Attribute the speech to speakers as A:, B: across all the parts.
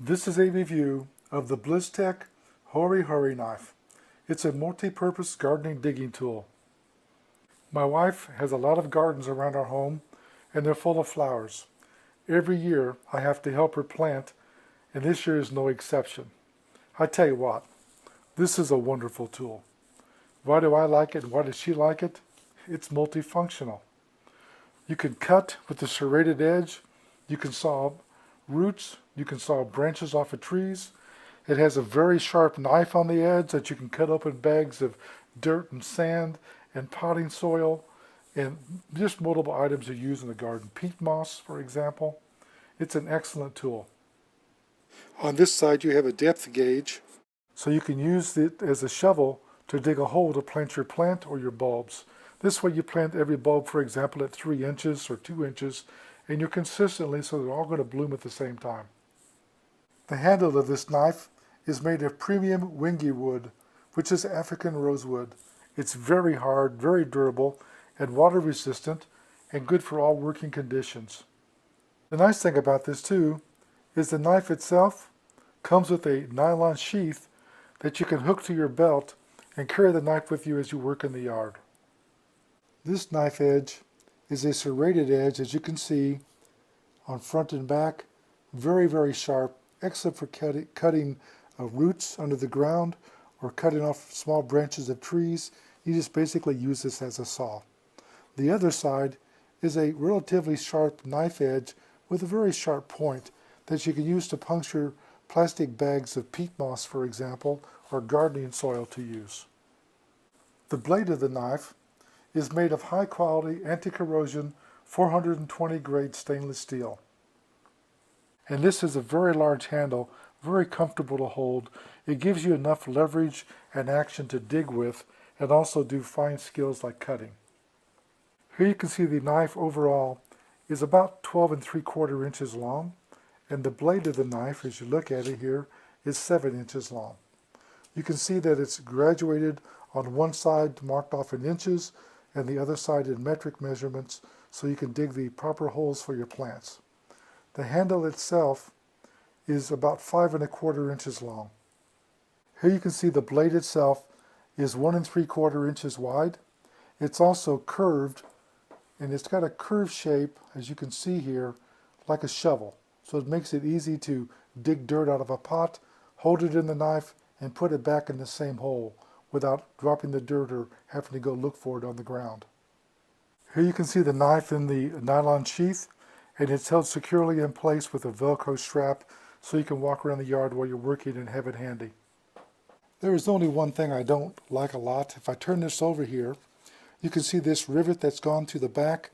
A: This is a review of the Blizetec Hori Hori knife. It's a multi-purpose gardening digging tool. My wife has a lot of gardens around our home and they're full of flowers. Every year I have to help her plant, and this year is no exception. I tell you what, this is a wonderful tool. Why do I like it and why does she like it? It's multifunctional. You can cut with the serrated edge, you can saw roots, you can saw branches off of trees. It has a very sharp knife on the edge that you can cut open bags of dirt and sand and potting soil and just multiple items you use in the garden. Peat moss, for example. It's an excellent tool. On this side you have a depth gauge, so you can use it as a shovel to dig a hole to plant your plant or your bulbs. This way you plant every bulb, for example, at 3 inches or 2 inches, and you're consistently so they're all going to bloom at the same time. The handle of this knife is made of premium wingi wood, which is African rosewood. It's very hard, very durable, and water resistant, and good for all working conditions. The nice thing about this too is the knife itself comes with a nylon sheath that you can hook to your belt and carry the knife with you as you work in the yard. This knife edge is a serrated edge, as you can see, on front and back. Very, very sharp, excellent for cutting roots under the ground or cutting off small branches of trees. You just basically use this as a saw. The other side is a relatively sharp knife edge with a very sharp point that you can use to puncture plastic bags of peat moss, for example, or gardening soil to use. The blade of the knife is made of high-quality, anti-corrosion, 420 grade stainless steel. And this is a very large handle, very comfortable to hold. It gives you enough leverage and action to dig with and also do fine skills like cutting. Here you can see the knife overall is about 12 3/4 inches long, and the blade of the knife, as you look at it here, is 7 inches long. You can see that it's graduated on one side marked off in inches and the other side in metric measurements, so you can dig the proper holes for your plants. The handle itself is about 5 1/4 inches long. Here you can see the blade itself is 1 3/4 inches wide. It's also curved, and it's got a curved shape, as you can see here, like a shovel. So it makes it easy to dig dirt out of a pot, hold it in the knife, and put it back in the same hole without dropping the dirt or having to go look for it on the ground. Here you can see the knife in the nylon sheath, and it's held securely in place with a Velcro strap so you can walk around the yard while you're working and have it handy. There is only one thing I don't like a lot. If I turn this over here, you can see this rivet that's gone to the back.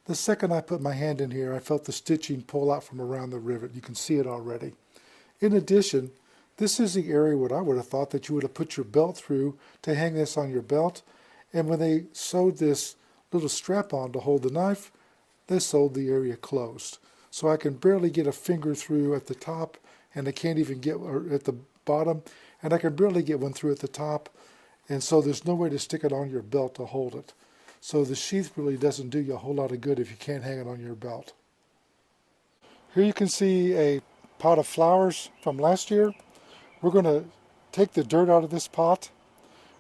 A: The second I put my hand in here, I felt the stitching pull out from around the rivet. You can see it already. In addition, this is the area what I would have thought that you would have put your belt through to hang this on your belt. And when they sewed this little strap on to hold the knife, they sewed the area closed. So I can barely get a finger through at the top, and I can't even get at the bottom, and I can barely get one through at the top. And so there's no way to stick it on your belt to hold it. So the sheath really doesn't do you a whole lot of good if you can't hang it on your belt. Here you can see a pot of flowers from last year. We're going to take the dirt out of this pot.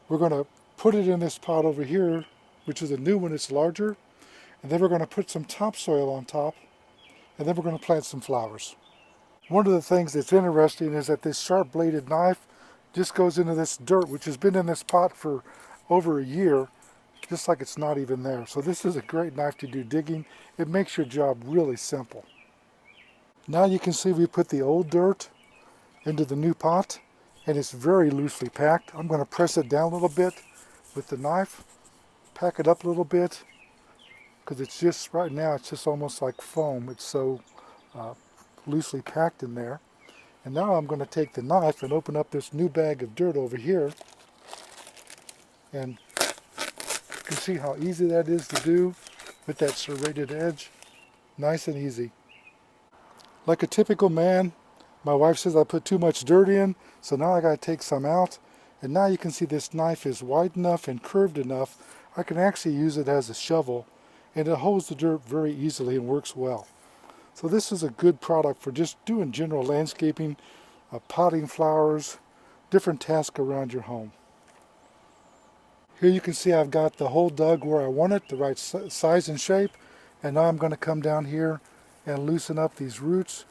A: We're going to put it in this pot over here, which is a new one, it's larger. And then we're going to put some topsoil on top, and then we're going to plant some flowers. One of the things that's interesting is that this sharp-bladed knife just goes into this dirt, which has been in this pot for over a year, just like it's not even there. So this is a great knife to do digging. It makes your job really simple. Now you can see we put the old dirt into the new pot, and it's very loosely packed. I'm going to press it down a little bit with the knife, pack it up a little bit, because it's just, right now, it's just almost like foam. It's so loosely packed in there. And now I'm going to take the knife and open up this new bag of dirt over here. And you can see how easy that is to do with that serrated edge. Nice and easy. Like a typical man, my wife says I put too much dirt in, so now I got to take some out. And now you can see this knife is wide enough and curved enough, I can actually use it as a shovel, and it holds the dirt very easily and works well. So this is a good product for just doing general landscaping, potting flowers, different tasks around your home. Here you can see I've got the hole dug where I want it, the right size and shape, and now I'm going to come down here and loosen up these roots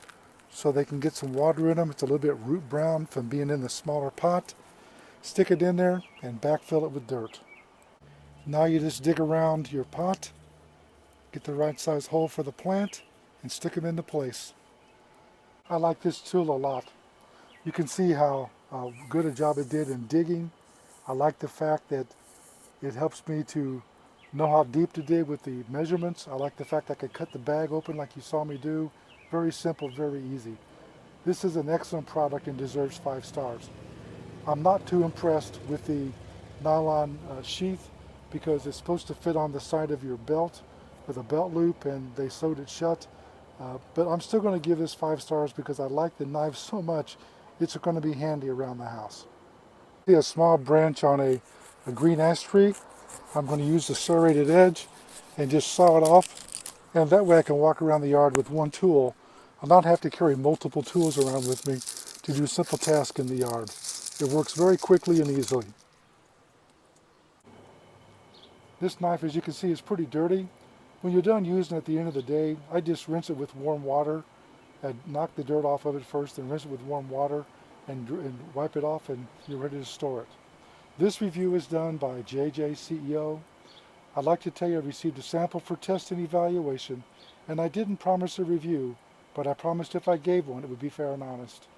A: so they can get some water in them. It's a little bit root brown from being in the smaller pot. Stick it in there and backfill it with dirt. Now you just dig around your pot, get the right size hole for the plant, and stick them into place. I like this tool a lot. You can see how good a job it did in digging. I like the fact that it helps me to know how deep to dig with the measurements. I like the fact I could cut the bag open like you saw me do. Very simple, very easy. This is an excellent product and deserves 5 stars. I'm not too impressed with the nylon sheath because it's supposed to fit on the side of your belt with a belt loop, and they sewed it shut. But I'm still going to give this 5 stars because I like the knife so much. It's going to be handy around the house. See a small branch on a green ash tree. I'm going to use the serrated edge and just saw it off, and that way I can walk around the yard with one tool. I'll not have to carry multiple tools around with me to do simple tasks in the yard. It works very quickly and easily. This knife, as you can see, is pretty dirty. When you're done using it at the end of the day, I just rinse it with warm water. I knock the dirt off of it first, then rinse it with warm water and wipe it off, and you're ready to store it. This review is done by JJ CEO. I'd like to tell you I received a sample for test and evaluation, and I didn't promise a review, but I promised if I gave one it would be fair and honest.